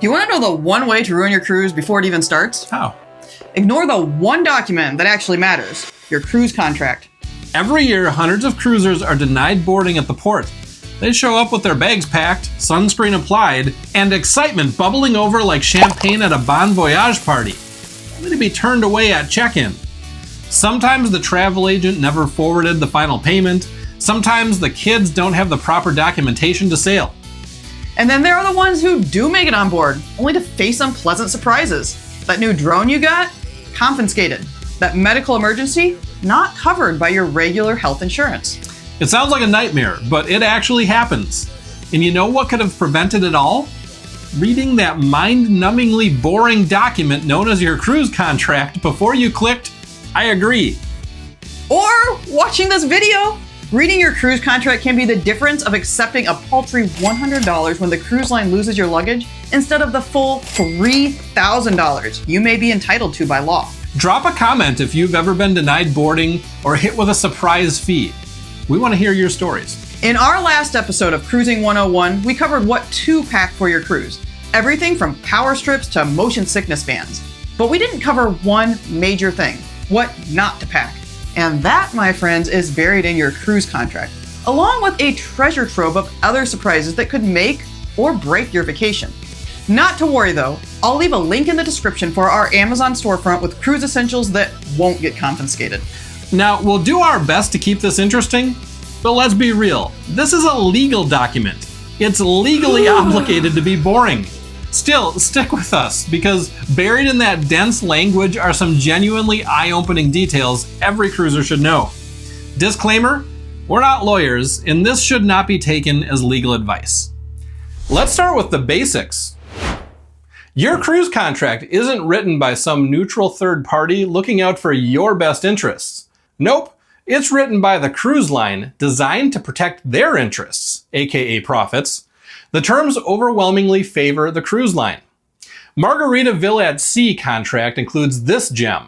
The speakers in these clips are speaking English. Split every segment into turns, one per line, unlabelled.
You want to know the one way to ruin your cruise before it even starts?
How?
Ignore the one document that actually matters, your cruise contract.
Every year, hundreds of cruisers are denied boarding at the port. They show up with their bags packed, sunscreen applied, and excitement bubbling over like champagne at a bon voyage party, only to be turned away at check-in. Sometimes the travel agent never forwarded the final payment. Sometimes the kids don't have the proper documentation to sail.
And then there are the ones who do make it on board, only to face unpleasant surprises. That new drone you got? Confiscated. That medical emergency? Not covered by your regular health insurance.
It sounds like a nightmare, but it actually happens. And you know what could have prevented it all? Reading that mind-numbingly boring document known as your cruise contract before you clicked, I agree.
Or watching this video. Reading your cruise contract can be the difference of accepting a paltry $100 when the cruise line loses your luggage instead of the full $3,000 you may be entitled to by law.
Drop a comment if you've ever been denied boarding or hit with a surprise fee. We want to hear your stories.
In our last episode of Cruising 101, we covered what to pack for your cruise. Everything from power strips to motion sickness bands. But we didn't cover one major thing, what not to pack. And that, my friends, is buried in your cruise contract, along with a treasure trove of other surprises that could make or break your vacation. Not to worry though, I'll leave a link in the description for our Amazon storefront with cruise essentials that won't get confiscated.
Now, we'll do our best to keep this interesting, but let's be real. This is a legal document. It's legally obligated to be boring. Still, stick with us, because buried in that dense language are some genuinely eye-opening details every cruiser should know. Disclaimer, we're not lawyers, and this should not be taken as legal advice. Let's start with the basics. Your cruise contract isn't written by some neutral third party looking out for your best interests. Nope, it's written by the cruise line, designed to protect their interests, aka profits. The terms overwhelmingly favor the cruise line. Margaritaville at Sea contract includes this gem.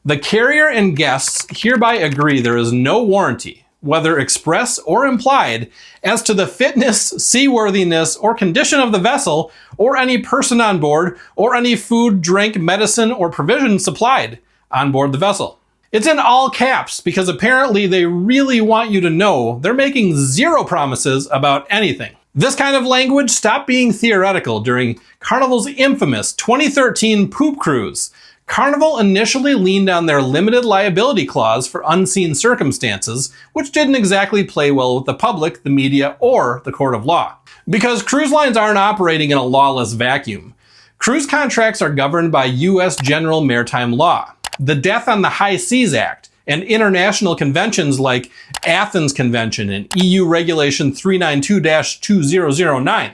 The carrier and guests hereby agree there is no warranty, whether express or implied, as to the fitness, seaworthiness, or condition of the vessel, or any person on board, or any food, drink, medicine, or provision supplied on board the vessel. It's in all caps because apparently they really want you to know they're making zero promises about anything. This kind of language stopped being theoretical during Carnival's infamous 2013 poop cruise. Carnival initially leaned on their limited liability clause for unseen circumstances, which didn't exactly play well with the public, the media, or the court of law. Because cruise lines aren't operating in a lawless vacuum. Cruise contracts are governed by U.S. General Maritime Law, the Death on the High Seas Act, and international conventions like Athens Convention and EU Regulation 392-2009.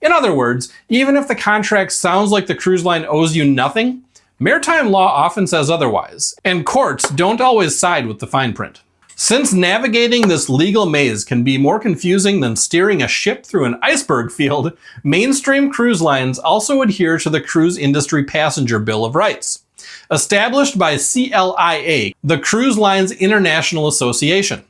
In other words, even if the contract sounds like the cruise line owes you nothing, maritime law often says otherwise, and courts don't always side with the fine print. Since navigating this legal maze can be more confusing than steering a ship through an iceberg field, mainstream cruise lines also adhere to the Cruise Industry Passenger Bill of Rights. Established by CLIA, the Cruise Lines International Association.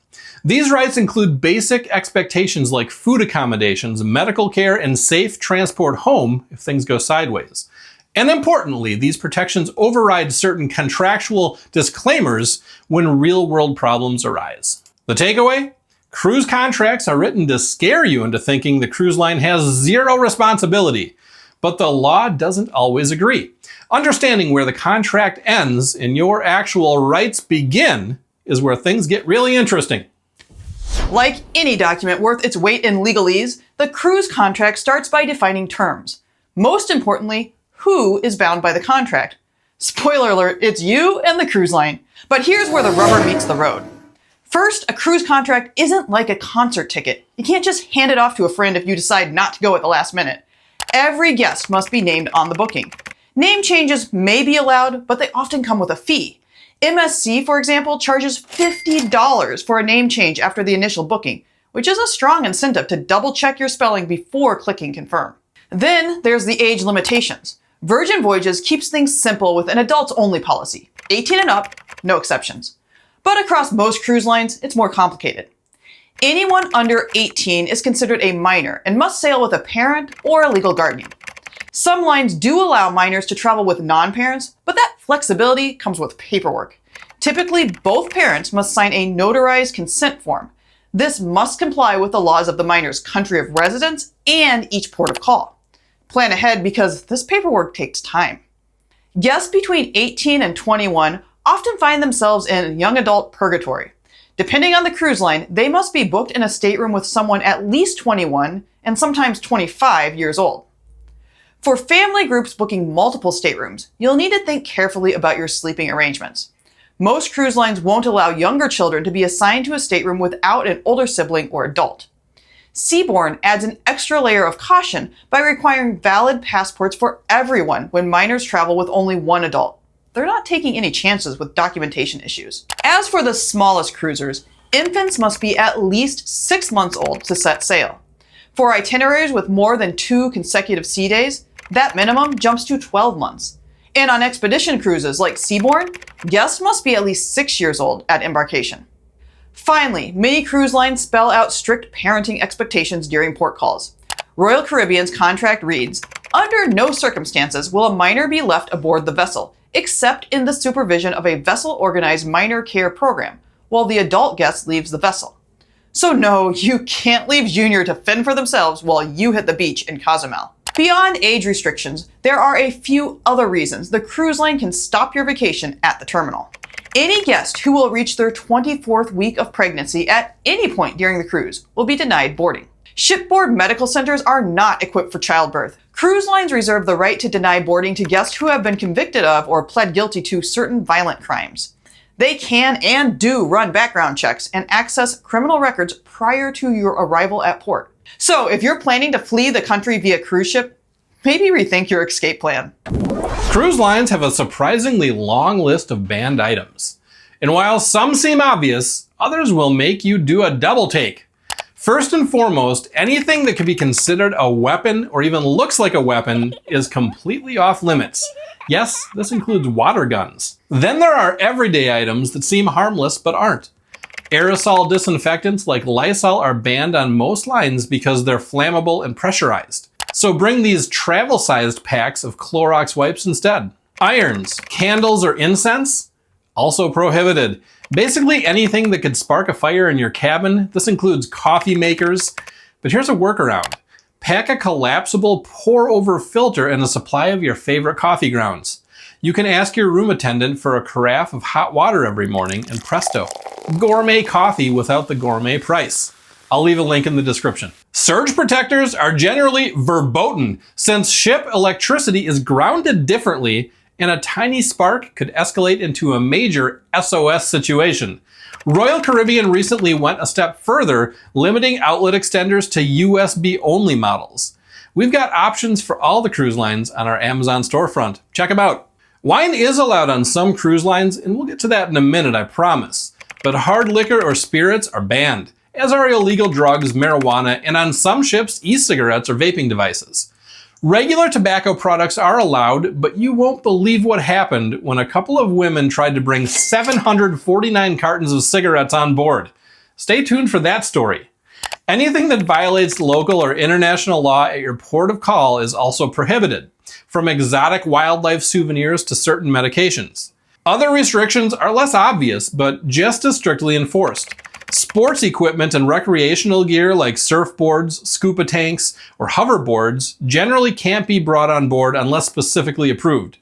These rights include basic expectations like food accommodations, medical care, and safe transport home if things go sideways. And importantly, these protections override certain contractual disclaimers when real-world problems arise. The takeaway? Cruise contracts are written to scare you into thinking the cruise line has zero responsibility. But the law doesn't always agree. Understanding where the contract ends and your actual rights begin is where things get really interesting.
Like any document worth its weight in legalese, the cruise contract starts by defining terms. Most importantly, who is bound by the contract. Spoiler alert, it's you and the cruise line. But here's where the rubber meets the road. First, a cruise contract isn't like a concert ticket. You can't just hand it off to a friend if you decide not to go at the last minute. Every guest must be named on the booking. Name changes may be allowed, but they often come with a fee. MSC, for example, charges $50 for a name change after the initial booking, which is a strong incentive to double check your spelling before clicking confirm. Then there's the age limitations. Virgin Voyages keeps things simple with an adults only policy. 18 and up, no exceptions. But across most cruise lines, it's more complicated. Anyone under 18 is considered a minor and must sail with a parent or a legal guardian. Some lines do allow minors to travel with non-parents, but that flexibility comes with paperwork. Typically, both parents must sign a notarized consent form. This must comply with the laws of the minor's country of residence and each port of call. Plan ahead because this paperwork takes time. Guests between 18 and 21 often find themselves in young adult purgatory. Depending on the cruise line, they must be booked in a stateroom with someone at least 21 and sometimes 25 years old. For family groups booking multiple staterooms, you'll need to think carefully about your sleeping arrangements. Most cruise lines won't allow younger children to be assigned to a stateroom without an older sibling or adult. Seabourn adds an extra layer of caution by requiring valid passports for everyone when minors travel with only one adult. They're not taking any chances with documentation issues. As for the smallest cruisers, infants must be at least 6 months old to set sail. For itineraries with more than 2 consecutive sea days, that minimum jumps to 12 months. And on expedition cruises like Seabourn, guests must be at least 6 years old at embarkation. Finally, many cruise lines spell out strict parenting expectations during port calls. Royal Caribbean's contract reads, "Under no circumstances will a minor be left aboard the vessel, except in the supervision of a vessel-organized minor care program, while the adult guest leaves the vessel." So no, you can't leave Junior to fend for themselves while you hit the beach in Cozumel. Beyond age restrictions, there are a few other reasons the cruise line can stop your vacation at the terminal. Any guest who will reach their 24th week of pregnancy at any point during the cruise will be denied boarding. Shipboard medical centers are not equipped for childbirth. Cruise lines reserve the right to deny boarding to guests who have been convicted of or pled guilty to certain violent crimes. They can and do run background checks and access criminal records prior to your arrival at port. So if you're planning to flee the country via cruise ship, maybe rethink your escape plan.
Cruise lines have a surprisingly long list of banned items. And while some seem obvious, others will make you do a double take. First and foremost, anything that could be considered a weapon or even looks like a weapon is completely off limits. Yes, this includes water guns. Then there are everyday items that seem harmless but aren't. Aerosol disinfectants like Lysol are banned on most lines because they're flammable and pressurized. So bring these travel-sized packs of Clorox wipes instead. Irons, candles, or incense? Also prohibited. Basically anything that could spark a fire in your cabin. This includes coffee makers. But here's a workaround. Pack a collapsible pour-over filter and a supply of your favorite coffee grounds. You can ask your room attendant for a carafe of hot water every morning, and presto. Gourmet coffee without the gourmet price. I'll leave a link in the description. Surge protectors are generally verboten, since ship electricity is grounded differently, and a tiny spark could escalate into a major SOS situation. Royal Caribbean recently went a step further, limiting outlet extenders to USB-only models. We've got options for all the cruise lines on our Amazon storefront. Check them out. Wine is allowed on some cruise lines, and we'll get to that in a minute, I promise. But hard liquor or spirits are banned, as are illegal drugs, marijuana, and on some ships, e-cigarettes or vaping devices. Regular tobacco products are allowed, but you won't believe what happened when a couple of women tried to bring 749 cartons of cigarettes on board. Stay tuned for that story. Anything that violates local or international law at your port of call is also prohibited, from exotic wildlife souvenirs to certain medications. Other restrictions are less obvious, but just as strictly enforced. Sports equipment and recreational gear like surfboards, scuba tanks, or hoverboards generally can't be brought on board unless specifically approved.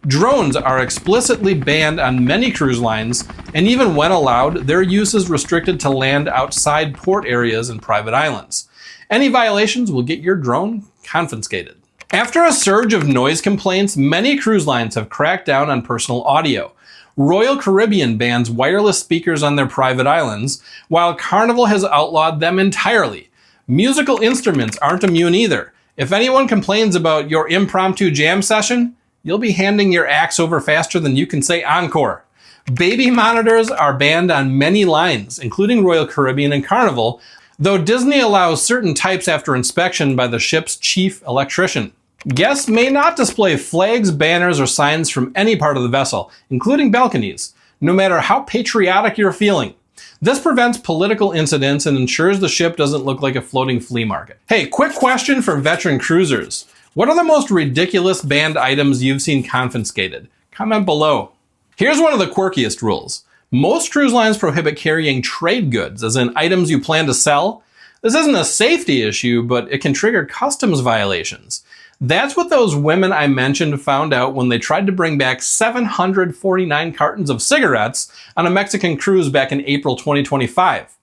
Drones are explicitly banned on many cruise lines, and even when allowed, their use is restricted to land outside port areas and private islands. Any violations will get your drone confiscated. After a surge of noise complaints, many cruise lines have cracked down on personal audio. Royal Caribbean bans wireless speakers on their private islands, while Carnival has outlawed them entirely. Musical instruments aren't immune either. If anyone complains about your impromptu jam session, you'll be handing your axe over faster than you can say encore. Baby monitors are banned on many lines, including Royal Caribbean and Carnival, though Disney allows certain types after inspection by the ship's chief electrician. Guests may not display flags, banners, or signs from any part of the vessel, including balconies, no matter how patriotic you're feeling. This prevents political incidents and ensures the ship doesn't look like a floating flea market. Hey, quick question for veteran cruisers. What are the most ridiculous banned items you've seen confiscated? Comment below. Here's one of the quirkiest rules. Most cruise lines prohibit carrying trade goods, as in items you plan to sell. This isn't a safety issue, but it can trigger customs violations. That's what those women I mentioned found out when they tried to bring back 749 cartons of cigarettes on a Mexican cruise back in April 2025.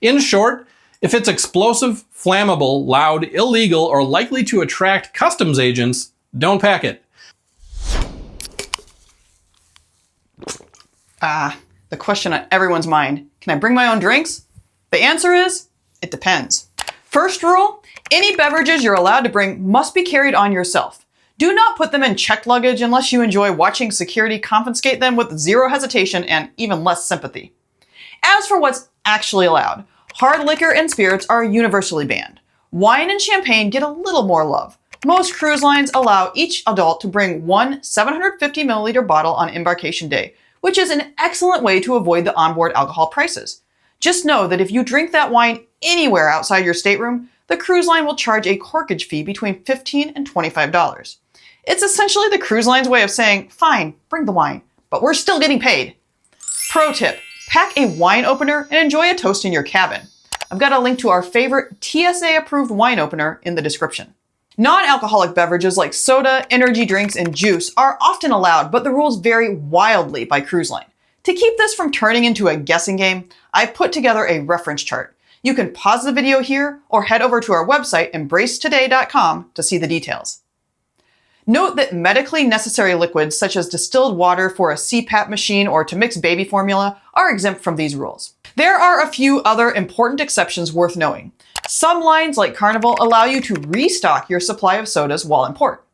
In short, if it's explosive, flammable, loud, illegal, or likely to attract customs agents, don't pack it.
The question on everyone's mind, can I bring my own drinks? The answer is, it depends. First rule, any beverages you're allowed to bring must be carried on yourself. Do not put them in checked luggage unless you enjoy watching security confiscate them with zero hesitation and even less sympathy. As for what's actually allowed, hard liquor and spirits are universally banned. Wine and champagne get a little more love. Most cruise lines allow each adult to bring one 750 milliliter bottle on embarkation day, which is an excellent way to avoid the onboard alcohol prices. Just know that if you drink that wine anywhere outside your stateroom, the cruise line will charge a corkage fee between $15 and $25. It's essentially the cruise line's way of saying, fine, bring the wine, but we're still getting paid. Pro tip, pack a wine opener and enjoy a toast in your cabin. I've got a link to our favorite TSA-approved wine opener in the description. Non-alcoholic beverages like soda, energy drinks, and juice are often allowed, but the rules vary wildly by cruise line. To keep this from turning into a guessing game, I've put together a reference chart. You can pause the video here or head over to our website, embracetoday.com, to see the details. Note that medically necessary liquids such as distilled water for a CPAP machine or to mix baby formula are exempt from these rules. There are a few other important exceptions worth knowing. Some lines like Carnival allow you to restock your supply of sodas while in port.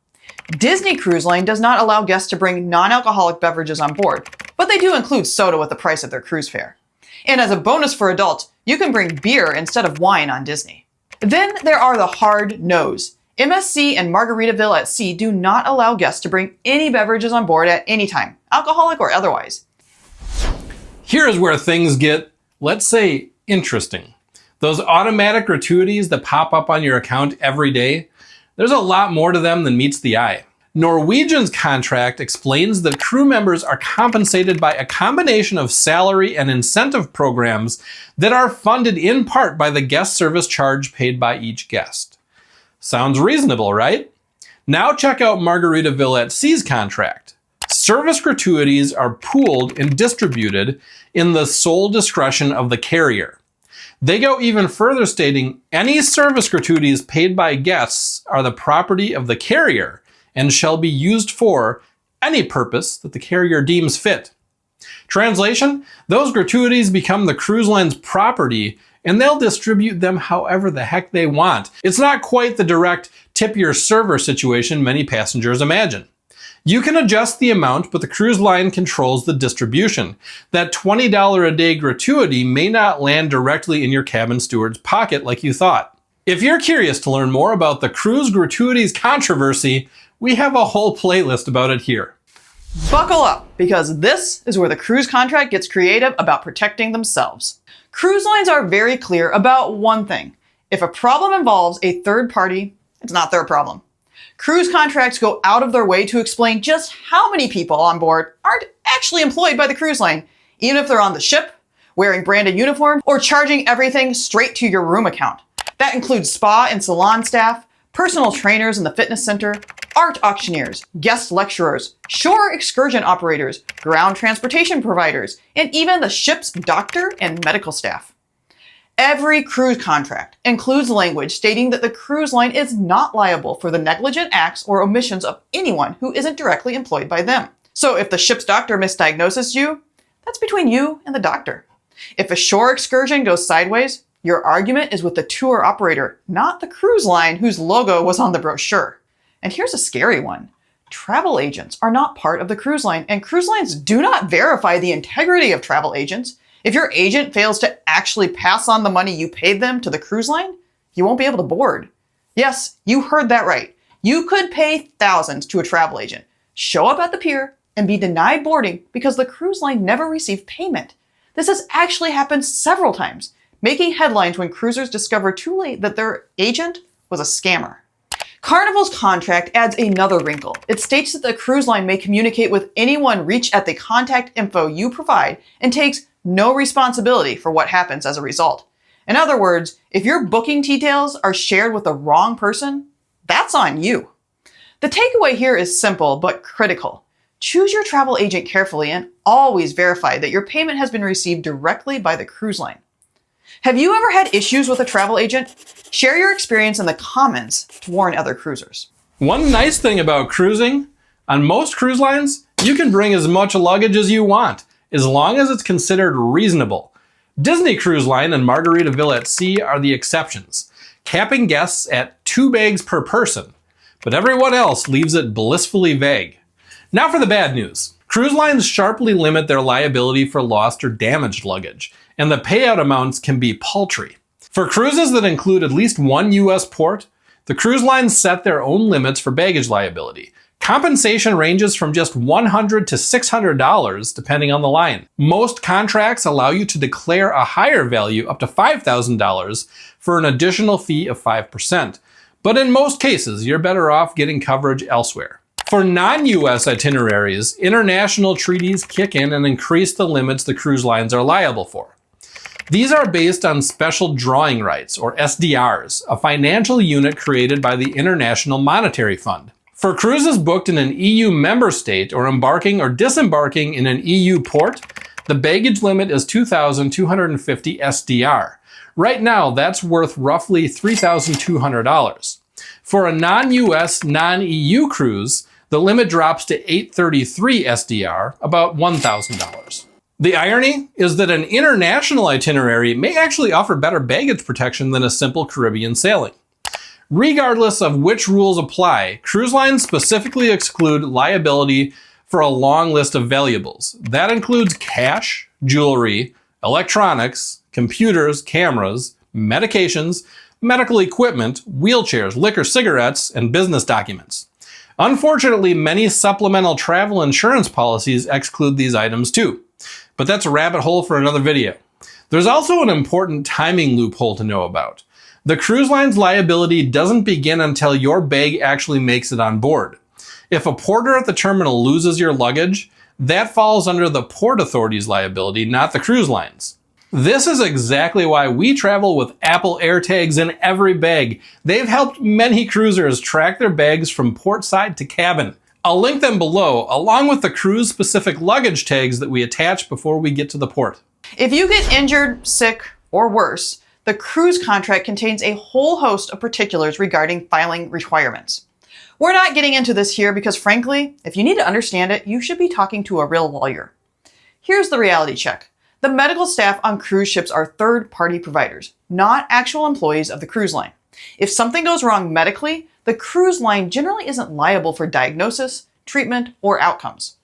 Disney Cruise Line does not allow guests to bring non-alcoholic beverages on board, but they do include soda with the price of their cruise fare. And as a bonus for adults, you can bring beer instead of wine on Disney. Then there are the hard no's. MSC and Margaritaville at Sea do not allow guests to bring any beverages on board at any time, alcoholic or otherwise.
Here's where things get, let's say, interesting. Those automatic gratuities that pop up on your account every day, there's a lot more to them than meets the eye. Norwegian's contract explains that crew members are compensated by a combination of salary and incentive programs that are funded in part by the guest service charge paid by each guest. Sounds reasonable, right? Now check out Margaritaville at Sea's contract. Service gratuities are pooled and distributed in the sole discretion of the carrier. They go even further, stating any service gratuities paid by guests are the property of the carrier and shall be used for any purpose that the carrier deems fit. Translation, those gratuities become the cruise line's property and they'll distribute them however the heck they want. It's not quite the direct tip your server situation many passengers imagine. You can adjust the amount, but the cruise line controls the distribution. That $20 a day gratuity may not land directly in your cabin steward's pocket like you thought. If you're curious to learn more about the cruise gratuities controversy, we have a whole playlist about it here.
Buckle up, because this is where the cruise contract gets creative about protecting themselves. Cruise lines are very clear about one thing. If a problem involves a third party, it's not their problem. Cruise contracts go out of their way to explain just how many people on board aren't actually employed by the cruise line, even if they're on the ship, wearing branded uniforms, or charging everything straight to your room account. That includes spa and salon staff, personal trainers in the fitness center, art auctioneers, guest lecturers, shore excursion operators, ground transportation providers, and even the ship's doctor and medical staff. Every cruise contract includes language stating that the cruise line is not liable for the negligent acts or omissions of anyone who isn't directly employed by them. So if the ship's doctor misdiagnoses you, that's between you and the doctor. If a shore excursion goes sideways, your argument is with the tour operator, not the cruise line whose logo was on the brochure. And here's a scary one. Travel agents are not part of the cruise line, and cruise lines do not verify the integrity of travel agents. If your agent fails to actually pass on the money you paid them to the cruise line, you won't be able to board. Yes, you heard that right. You could pay thousands to a travel agent, show up at the pier, and be denied boarding because the cruise line never received payment. This has actually happened several times, making headlines when cruisers discover too late that their agent was a scammer. Carnival's contract adds another wrinkle. It states that the cruise line may communicate with anyone reached at the contact info you provide and takes no responsibility for what happens as a result. In other words, if your booking details are shared with the wrong person, that's on you. The takeaway here is simple but critical. Choose your travel agent carefully and always verify that your payment has been received directly by the cruise line. Have you ever had issues with a travel agent? Share your experience in the comments to warn other cruisers.
One nice thing about cruising, on most cruise lines, you can bring as much luggage as you want, as long as it's considered reasonable. Disney Cruise Line and Margaritaville at Sea are the exceptions, capping guests at 2 bags per person, but everyone else leaves it blissfully vague. Now for the bad news. Cruise lines sharply limit their liability for lost or damaged luggage, and the payout amounts can be paltry. For cruises that include at least one U.S. port, the cruise lines set their own limits for baggage liability. Compensation ranges from just $100 to $600 depending on the line. Most contracts allow you to declare a higher value up to $5,000 for an additional fee of 5%. But in most cases, you're better off getting coverage elsewhere. For non-US itineraries, international treaties kick in and increase the limits the cruise lines are liable for. These are based on special drawing rights, or SDRs, a financial unit created by the International Monetary Fund. For cruises booked in an EU member state or embarking or disembarking in an EU port, the baggage limit is 2,250 SDR. Right now, that's worth roughly $3,200. For a non-US, non-EU cruise, the limit drops to 833 SDR, about $1,000. The irony is that an international itinerary may actually offer better baggage protection than a simple Caribbean sailing. Regardless of which rules apply, cruise lines specifically exclude liability for a long list of valuables. That includes cash, jewelry, electronics, computers, cameras, medications, medical equipment, wheelchairs, liquor, cigarettes, and business documents. Unfortunately, many supplemental travel insurance policies exclude these items too. But that's a rabbit hole for another video. There's also an important timing loophole to know about. The cruise line's liability doesn't begin until your bag actually makes it on board. If a porter at the terminal loses your luggage, that falls under the Port Authority's liability, not the cruise line's. This is exactly why we travel with Apple AirTags in every bag. They've helped many cruisers track their bags from port side to cabin. I'll link them below, along with the cruise-specific luggage tags that we attach before we get to the port.
If you get injured, sick, or worse, the cruise contract contains a whole host of particulars regarding filing requirements. We're not getting into this here because, frankly, if you need to understand it, you should be talking to a real lawyer. Here's the reality check. The medical staff on cruise ships are third-party providers, not actual employees of the cruise line. If something goes wrong medically, the cruise line generally isn't liable for diagnosis, treatment, or outcomes.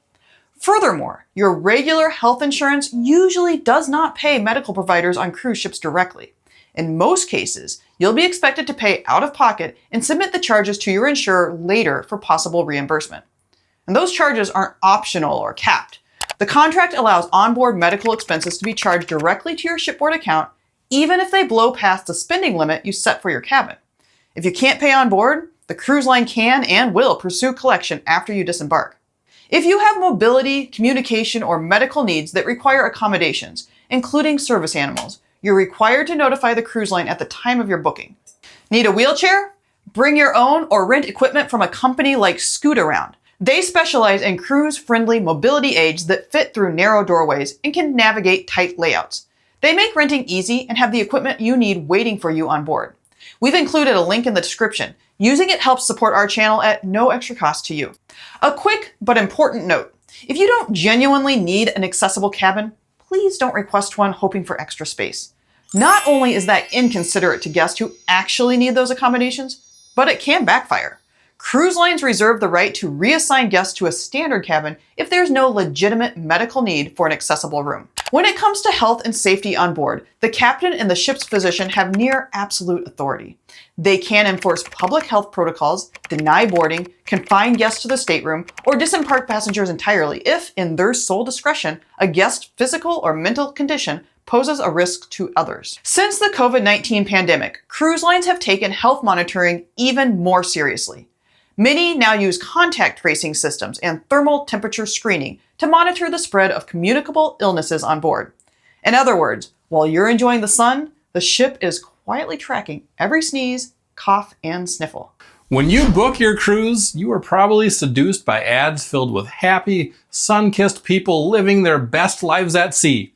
Furthermore, your regular health insurance usually does not pay medical providers on cruise ships directly. In most cases, you'll be expected to pay out of pocket and submit the charges to your insurer later for possible reimbursement. And those charges aren't optional or capped. The contract allows onboard medical expenses to be charged directly to your shipboard account, even if they blow past the spending limit you set for your cabin. If you can't pay on board, the cruise line can and will pursue collection after you disembark. If you have mobility, communication, or medical needs that require accommodations, including service animals, you're required to notify the cruise line at the time of your booking. Need a wheelchair? Bring your own or rent equipment from a company like Scootaround. They specialize in cruise-friendly mobility aids that fit through narrow doorways and can navigate tight layouts. They make renting easy and have the equipment you need waiting for you on board. We've included a link in the description. Using it helps support our channel at no extra cost to you. A quick but important note. If you don't genuinely need an accessible cabin, please don't request one hoping for extra space. Not only is that inconsiderate to guests who actually need those accommodations, but it can backfire. Cruise lines reserve the right to reassign guests to a standard cabin if there's no legitimate medical need for an accessible room. When it comes to health and safety on board, the captain and the ship's physician have near absolute authority. They can enforce public health protocols, deny boarding, confine guests to the stateroom, or disembark passengers entirely if, in their sole discretion, a guest's physical or mental condition poses a risk to others. Since the COVID-19 pandemic, cruise lines have taken health monitoring even more seriously. Many now use contact tracing systems and thermal temperature screening to monitor the spread of communicable illnesses on board. In other words, while you're enjoying the sun, the ship is quietly tracking every sneeze, cough, and sniffle.
When you book your cruise, you are probably seduced by ads filled with happy, sun-kissed people living their best lives at sea.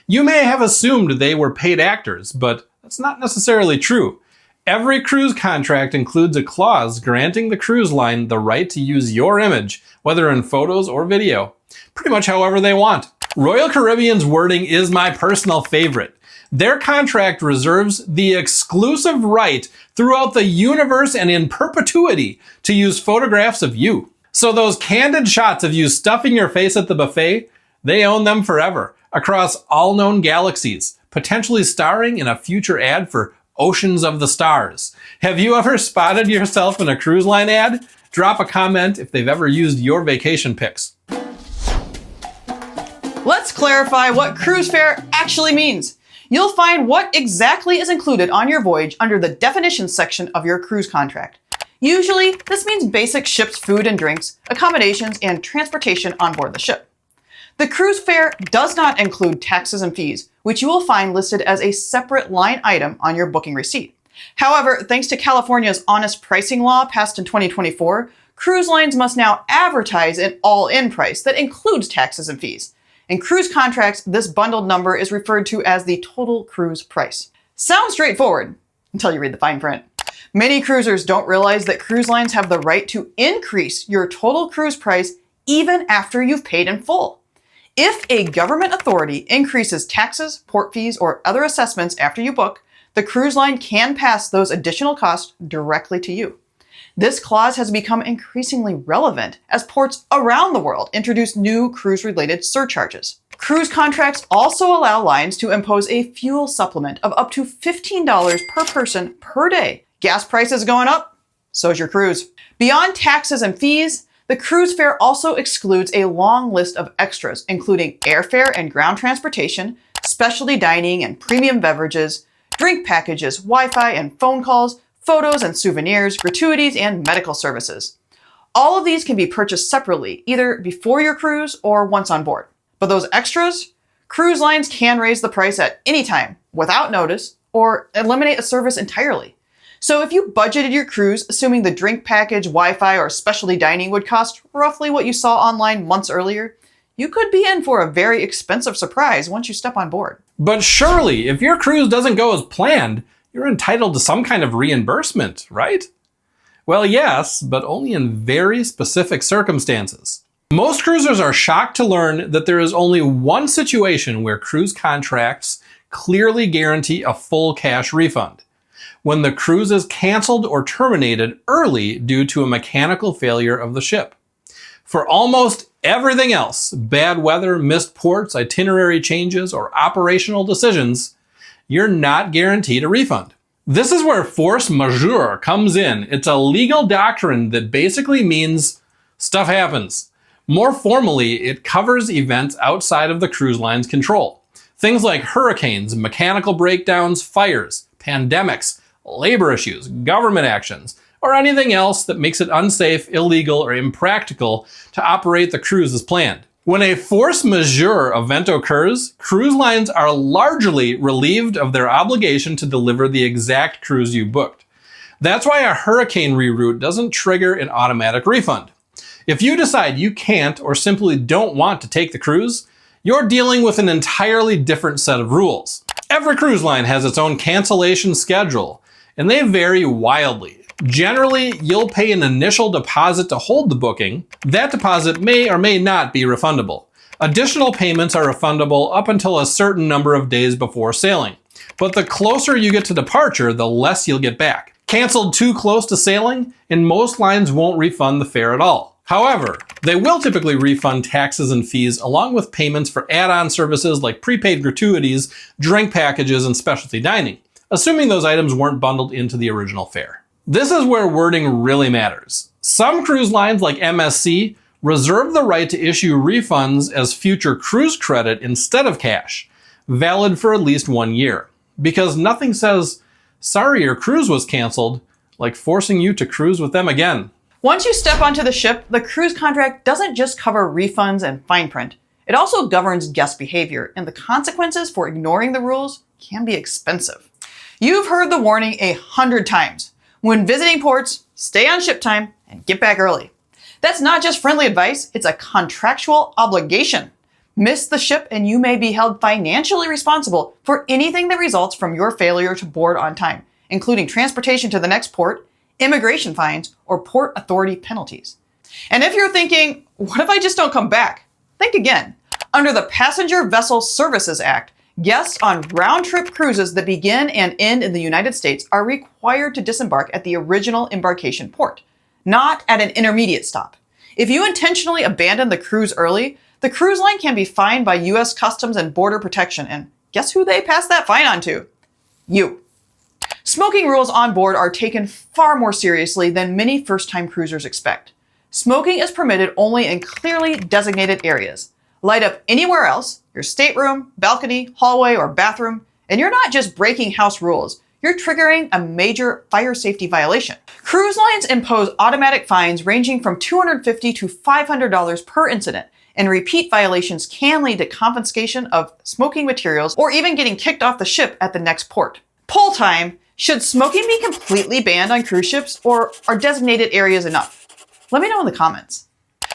You may have assumed they were paid actors, but that's not necessarily true. Every cruise contract includes a clause granting the cruise line the right to use your image, whether in photos or video, pretty much however they want. Royal Caribbean's wording is my personal favorite. Their contract reserves the exclusive right throughout the universe and in perpetuity to use photographs of you. So those candid shots of you stuffing your face at the buffet, they own them forever, across all known galaxies, potentially starring in a future ad for Oceans of the Stars. Have you ever spotted yourself in a cruise line ad? Drop a comment if they've ever used your vacation pics.
Let's clarify what cruise fare actually means. You'll find what exactly is included on your voyage under the definitions section of your cruise contract. Usually, this means basic ship's food and drinks, accommodations, and transportation on board the ship. The cruise fare does not include taxes and fees, which you will find listed as a separate line item on your booking receipt. However, thanks to California's honest pricing law passed in 2024, cruise lines must now advertise an all-in price that includes taxes and fees. In cruise contracts, this bundled number is referred to as the total cruise price. Sounds straightforward until you read the fine print. Many cruisers don't realize that cruise lines have the right to increase your total cruise price even after you've paid in full. If a government authority increases taxes, port fees, or other assessments after you book, the cruise line can pass those additional costs directly to you. This clause has become increasingly relevant as ports around the world introduce new cruise-related surcharges. Cruise contracts also allow lines to impose a fuel supplement of up to $15 per person per day. Gas prices going up? So's your cruise. Beyond taxes and fees, the cruise fare also excludes a long list of extras, including airfare and ground transportation, specialty dining and premium beverages, drink packages, Wi-Fi and phone calls, photos and souvenirs, gratuities, and medical services. All of these can be purchased separately, either before your cruise or once on board. But those extras, cruise lines can raise the price at any time without notice or eliminate a service entirely. So if you budgeted your cruise assuming the drink package, Wi-Fi, or specialty dining would cost roughly what you saw online months earlier, you could be in for a very expensive surprise once you step on board.
But surely, if your cruise doesn't go as planned, you're entitled to some kind of reimbursement, right? Well, yes, but only in very specific circumstances. Most cruisers are shocked to learn that there is only one situation where cruise contracts clearly guarantee a full cash refund: when the cruise is canceled or terminated early due to a mechanical failure of the ship. For almost everything else, bad weather, missed ports, itinerary changes, or operational decisions, you're not guaranteed a refund. This is where force majeure comes in. It's a legal doctrine that basically means stuff happens. More formally, it covers events outside of the cruise line's control. Things like hurricanes, mechanical breakdowns, fires, pandemics, labor issues, government actions, or anything else that makes it unsafe, illegal, or impractical to operate the cruise as planned. When a force majeure event occurs, cruise lines are largely relieved of their obligation to deliver the exact cruise you booked. That's why a hurricane reroute doesn't trigger an automatic refund. If you decide you can't or simply don't want to take the cruise, you're dealing with an entirely different set of rules. Every cruise line has its own cancellation schedule, and they vary wildly. Generally, you'll pay an initial deposit to hold the booking. That deposit may or may not be refundable. Additional payments are refundable up until a certain number of days before sailing. But the closer you get to departure, the less you'll get back. Canceled too close to sailing, and most lines won't refund the fare at all. However, they will typically refund taxes and fees along with payments for add-on services like prepaid gratuities, drink packages, and specialty dining, assuming those items weren't bundled into the original fare. This is where wording really matters. Some cruise lines like MSC reserve the right to issue refunds as future cruise credit instead of cash. valid for at least 1 year. Because nothing says, sorry, your cruise was canceled, like forcing you to cruise with them again.
Once you step onto the ship, the cruise contract doesn't just cover refunds and fine print. It also governs guest behavior, and the consequences for ignoring the rules can be expensive. You've heard the warning 100 times. When visiting ports, stay on ship time and get back early. That's not just friendly advice, it's a contractual obligation. Miss the ship and you may be held financially responsible for anything that results from your failure to board on time, including transportation to the next port, immigration fines, or port authority penalties. And if you're thinking, what if I just don't come back? Think again. Under the Passenger Vessel Services Act, guests on round-trip cruises that begin and end in the United States are required to disembark at the original embarkation port, not at an intermediate stop. If you intentionally abandon the cruise early, the cruise line can be fined by U.S. Customs and Border Protection, and guess who they pass that fine on to? You. Smoking rules on board are taken far more seriously than many first-time cruisers expect. Smoking is permitted only in clearly designated areas. Light up anywhere else, your stateroom, balcony, hallway, or bathroom, and you're not just breaking house rules, you're triggering a major fire safety violation. Cruise lines impose automatic fines ranging from $250 to $500 per incident, and repeat violations can lead to confiscation of smoking materials or even getting kicked off the ship at the next port. Poll time: should smoking be completely banned on cruise ships, or are designated areas enough? Let me know in the comments.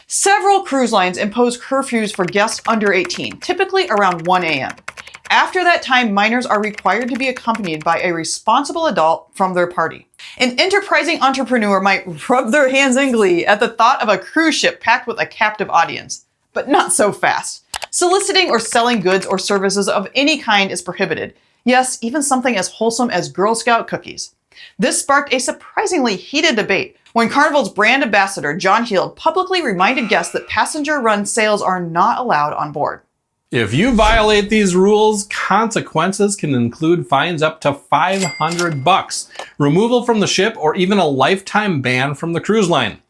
Several cruise lines impose curfews for guests under 18, typically around 1 a.m. After that time, minors are required to be accompanied by a responsible adult from their party. An enterprising entrepreneur might rub their hands in glee at the thought of a cruise ship packed with a captive audience, but not so fast. Soliciting or selling goods or services of any kind is prohibited. Yes, even something as wholesome as Girl Scout cookies. This sparked a surprisingly heated debate when Carnival's brand ambassador, John Heald, publicly reminded guests that passenger-run sales are not allowed on board.
If you violate these rules, consequences can include fines up to $500, removal from the ship, or even a lifetime ban from the cruise line.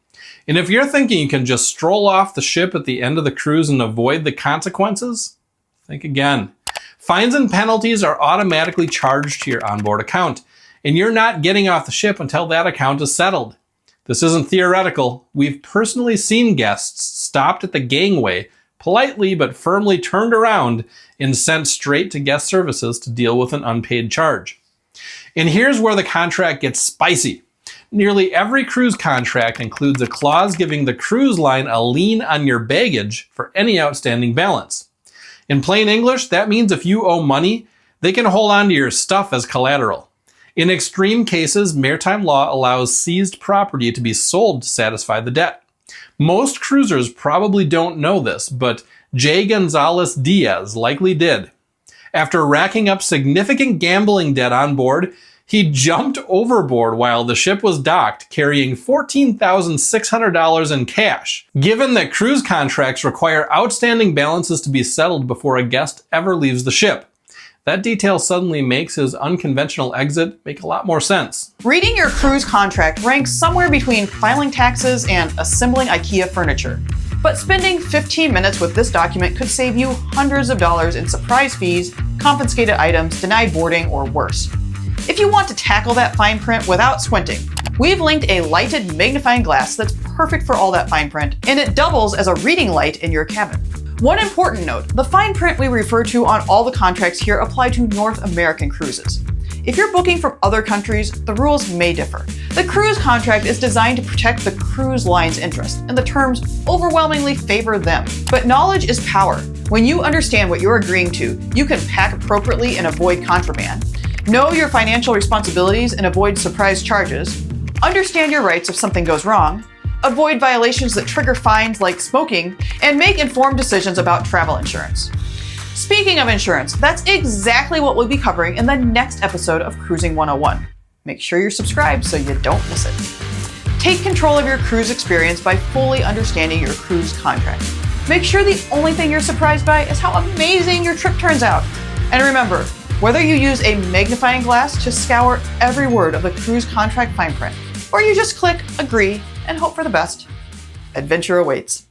And if you're thinking you can just stroll off the ship at the end of the cruise and avoid the consequences, think again. Fines and penalties are automatically charged to your onboard account, and you're not getting off the ship until that account is settled. This isn't theoretical. We've personally seen guests stopped at the gangway, politely but firmly turned around and sent straight to guest services to deal with an unpaid charge. And here's where the contract gets spicy. Nearly every cruise contract includes a clause giving the cruise line a lien on your baggage for any outstanding balance. In plain English, that means if you owe money, they can hold on to your stuff as collateral. In extreme cases, maritime law allows seized property to be sold to satisfy the debt. Most cruisers probably don't know this, but J. Gonzalez Diaz likely did. After racking up significant gambling debt on board, he jumped overboard while the ship was docked, carrying $14,600 in cash. Given that cruise contracts require outstanding balances to be settled before a guest ever leaves the ship, that detail suddenly makes his unconventional exit make a lot more sense.
Reading your cruise contract ranks somewhere between filing taxes and assembling IKEA furniture. But spending 15 minutes with this document could save you hundreds of dollars in surprise fees, confiscated items, denied boarding, or worse. If you want to tackle that fine print without squinting, we've linked a lighted magnifying glass that's perfect for all that fine print, and it doubles as a reading light in your cabin. One important note, the fine print we refer to on all the contracts here apply to North American cruises. If you're booking from other countries, the rules may differ. The cruise contract is designed to protect the cruise line's interest, and the terms overwhelmingly favor them. But knowledge is power. When you understand what you're agreeing to, you can pack appropriately and avoid contraband. Know your financial responsibilities and avoid surprise charges. Understand your rights if something goes wrong. Avoid violations that trigger fines like smoking, and make informed decisions about travel insurance. Speaking of insurance, that's exactly what we'll be covering in the next episode of Cruising 101. Make sure you're subscribed so you don't miss it. Take control of your cruise experience by fully understanding your cruise contract. Make sure the only thing you're surprised by is how amazing your trip turns out. And remember, whether you use a magnifying glass to scour every word of the cruise contract fine print, or you just click agree and hope for the best, adventure awaits.